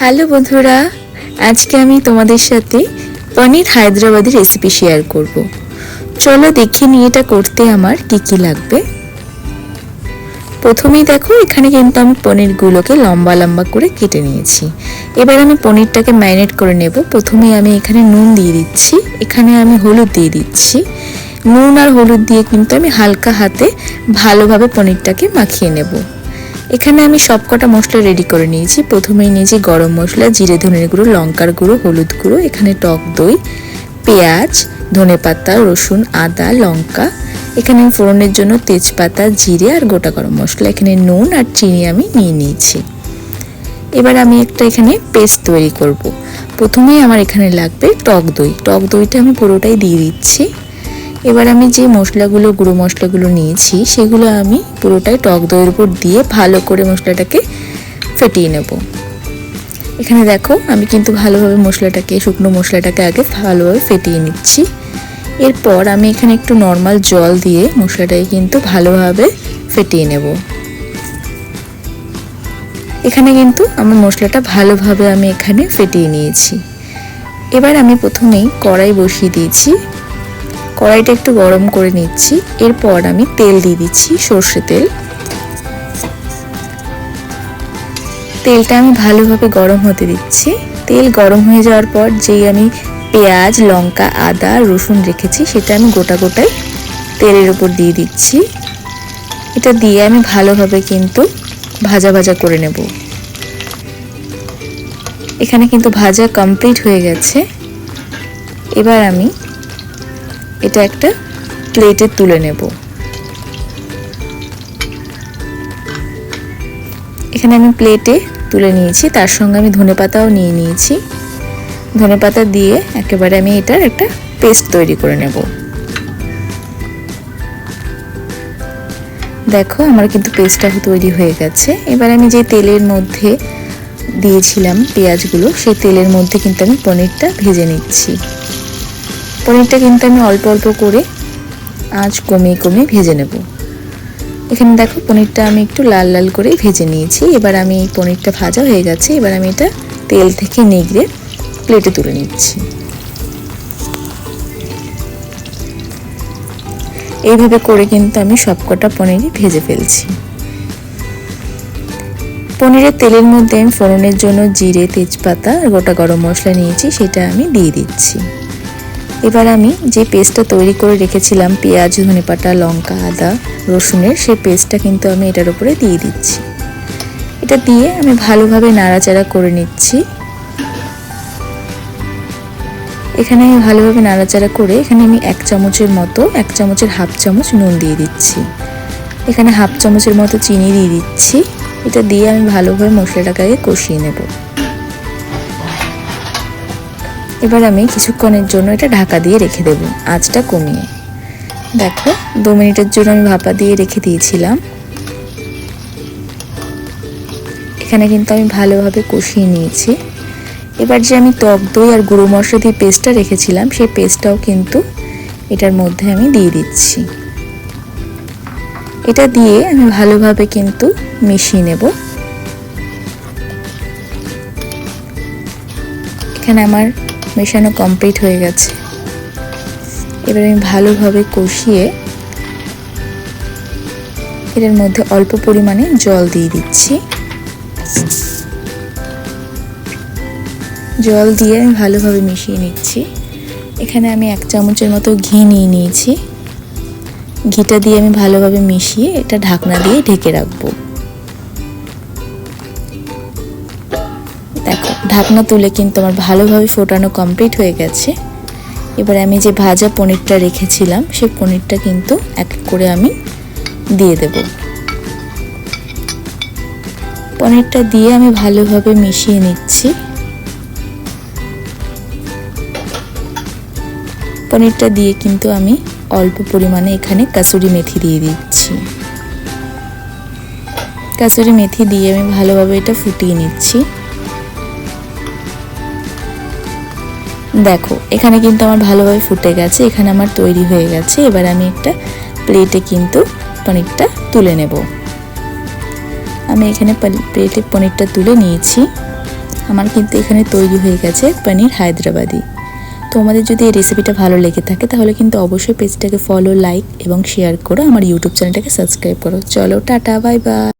Hello বন্ধুরা, আজকে আমি তোমাদের সাথে পনির হায়দ্রাবাদি রেসিপি শেয়ার করব। চলো দেখে নিই এটা করতে আমার কি কি লাগবে। প্রথমেই দেখো, এখানে কিন্তু আমি পনিরগুলোকে লম্বা লম্বা করে কেটে নিয়েছি। এবার আমি পনিরটাকে ম্যারিনেট করে নেব। প্রথমেই আমি এখানে নুন দিয়ে দিচ্ছি, এখানে আমি হলুদ দিয়ে দিচ্ছি। নুন আর হলুদ দিয়ে কিন্তু আমি হালকা হাতে ভালোভাবে পনিরটাকে মাখিয়ে নেব। এখানে আমি সবকটা মশলা রেডি করে নিয়েছি। প্রথমেই নিয়েছি গরম মশলা, জিরে ধনের গুঁড়ো, লঙ্কার গুঁড়ো, হলুদ গুঁড়ো, এখানে টক দই, পেঁয়াজ, ধনেপাতা, রসুন, আদা, লঙ্কা, এখানে ফোড়নের জন্য তেজপাতা, জিরে আর গোটা গরম মশলা, এখানে নুন আর চিনি আমি নিয়ে নিয়েছি। এবার আমি একটা এখানে পেস্ট তৈরি করব। প্রথমেই আমার এখানে লাগবে টক দই। টক দইটা আমি পুরোটাই দিয়ে দিচ্ছি। এবার আমি যে মশলাগুলো, গুঁড়ো মশলাগুলো নিয়েছি সেগুলো আমি পুরোটাই টক দইয়ের উপর দিয়ে ভালো করে মশলাটাকে ফেটিয়ে নেব। এখানে দেখো, আমি কিন্তু ভালোভাবে মশলাটাকে, শুকনো মশলাটাকে আগে ভালোভাবে ফেটিয়ে নিচ্ছি। এরপর আমি এখানে একটু নর্মাল জল দিয়ে মশলাটাকে কিন্তু ভালোভাবে ফেটিয়ে নেব। এখানে কিন্তু আমার মশলাটা ভালোভাবে আমি এখানে ফেটিয়ে নিয়েছি। এবার আমি প্রথমেই কড়াই বসিয়ে দিয়েছি, কড়াইটা একটু গরম করে নিচ্ছি। এরপর আমি তেল দিয়ে দিচ্ছি, সর্ষে তেল। তেলটা আমি ভালোভাবে গরম হতে দিচ্ছি। তেল গরম হয়ে যাওয়ার পর যেই আমি পেঁয়াজ, লঙ্কা, আদা, রসুন রেখেছি সেটা আমি গোটা গোটাই তেলের উপর দিয়ে দিচ্ছি। এটা দিয়ে আমি ভালোভাবে কিন্তু ভাজা ভাজা করে নেব। এখানে কিন্তু ভাজা কমপ্লিট হয়ে গেছে। এবার আমি এটা একটা প্লেটে তুলে নেব। এখানে আমি প্লেটে তুলে নিয়েছি, তার সঙ্গে আমি ধনেপাতাও নিয়ে নিয়েছি। ধনেপাতা দিয়ে একেবারে আমি এটার একটা পেস্ট তৈরি করে নেব। দেখো, আমার কিন্তু পেস্টটা তৈরি হয়ে গেছে। এবার আমি যে তেলের মধ্যে দিয়েছিলাম পেঁয়াজগুলো, সেই তেলের মধ্যে কিন্তু আমি পনিরটা ভেজে নিচ্ছি। পনিরটা কিন্তু আমি অল্প অল্প করে আঁচ কমিয়ে কমিয়ে ভেজে নেব। এখানে দেখো, পনিরটা আমি একটু লাল লাল করে ভেজে নিয়েছি। এবার আমি এই পনিরটা ভাজা হয়ে গেছে। এবার আমি এটা তেল থেকে নিগড়ে প্লেটে তুলে নিচ্ছি। এইভাবে করে কিন্তু আমি সবকটা পনিরই ভেজে ফেলছি। পনিরের তেলের মধ্যে আমি ফোড়নের জন্য জিরে, তেজপাতা আর গোটা গরম মশলা নিয়েছি, সেটা আমি দিয়ে দিচ্ছি। এবার আমি যে পেস্টটা তৈরি করে রেখেছিলাম পেঁয়াজ, ধনেপাতা, লঙ্কা, আদা, রসুনের, সেই পেস্টটা কিন্তু আমি এটার উপরে দিয়ে দিচ্ছি। এটা দিয়ে আমি ভালোভাবে নাড়াচাড়া করে নিচ্ছি। এখানে আমি ভালোভাবে নাড়াচাড়া করে এখানে আমি এক চামচের মতো, এক চামচের হাফ চামচ নুন দিয়ে দিচ্ছি। এখানে হাফ চামচের মতো চিনি দিয়ে দিচ্ছি। এটা দিয়ে আমি ভালোভাবে মশলাটাকে আগে কষিয়ে নেব। এবার আমি কিছুক্ষণের জন্য এটা ঢাকা দিয়ে রেখে দেব, আঁচটা কমিয়ে। দেখো, 2 মিনিটের জন্য আমি ভাপা দিয়ে রেখে দিয়েছিলাম। এখানে কিন্তু আমি ভালোভাবে কষিয়ে নিয়েছি। এবার যে আমি টক দই আর গুঁড়ো মশলা দিয়ে পেস্টটা রেখেছিলাম, সেই পেস্টটাও কিন্তু এটার মধ্যে আমি দিয়ে দিচ্ছি। এটা দিয়ে আমি ভালোভাবে কিন্তু মিশিয়ে নেব। এখানে আমার মেশানো কমপ্লিট হয়ে গেছে। এবার আমি ভালোভাবে কষিয়ে এর মধ্যে অল্প পরিমাণে জল দিয়ে দিচ্ছি। জল দিয়ে আমি ভালোভাবে মিশিয়ে নিচ্ছি। এখানে আমি 1 চামচের মতো ঘি নিয়ে নিয়েছি। ঘিটা দিয়ে আমি ভালোভাবে মিশিয়ে এটা ঢাকনা দিয়ে ঢেকে রাখবো। দেখো, ঢাকনা তুলে কিন্তু আমার ভালোভাবে ফোটানো কমপ্লিট হয়ে গেছে। এবার আমি যে ভাজা পনিরটা রেখেছিলাম, সেই পনিরটা কিন্তু এক এক করে আমি দিয়ে দেব। পনিরটা দিয়ে আমি ভালোভাবে মিশিয়ে নিচ্ছি। পনিরটা দিয়ে কিন্তু আমি অল্প পরিমাণে এখানে কাসুরি মেথি দিয়ে দিচ্ছি। কাসুরি মেথি দিয়ে আমি ভালোভাবে এটা ফুটিয়ে নিচ্ছি। দেখো, এখানে কিন্তু আমার ভালোভাবে ফুটে গেছে। এখানে আমার তৈরি হয়ে গেছে। এবার আমি একটা প্লেটে কিন্তু পনিরটা তুলে নেব। আমি এখানে প্লেটে পনিরটা তুলে নিয়েছি। আমার কিন্তু এখানে তৈরি হয়ে গেছে পনির হায়দ্রাবাদি। তোমাদের যদি এই রেসিপিটা ভালো লেগে থাকে তাহলে কিন্তু অবশ্যই পেজটাকে ফলো, লাইক এবং শেয়ার করো। আমার ইউটিউব চ্যানেলটাকে সাবস্ক্রাইব করো। চলো টাটা, বাই বাই।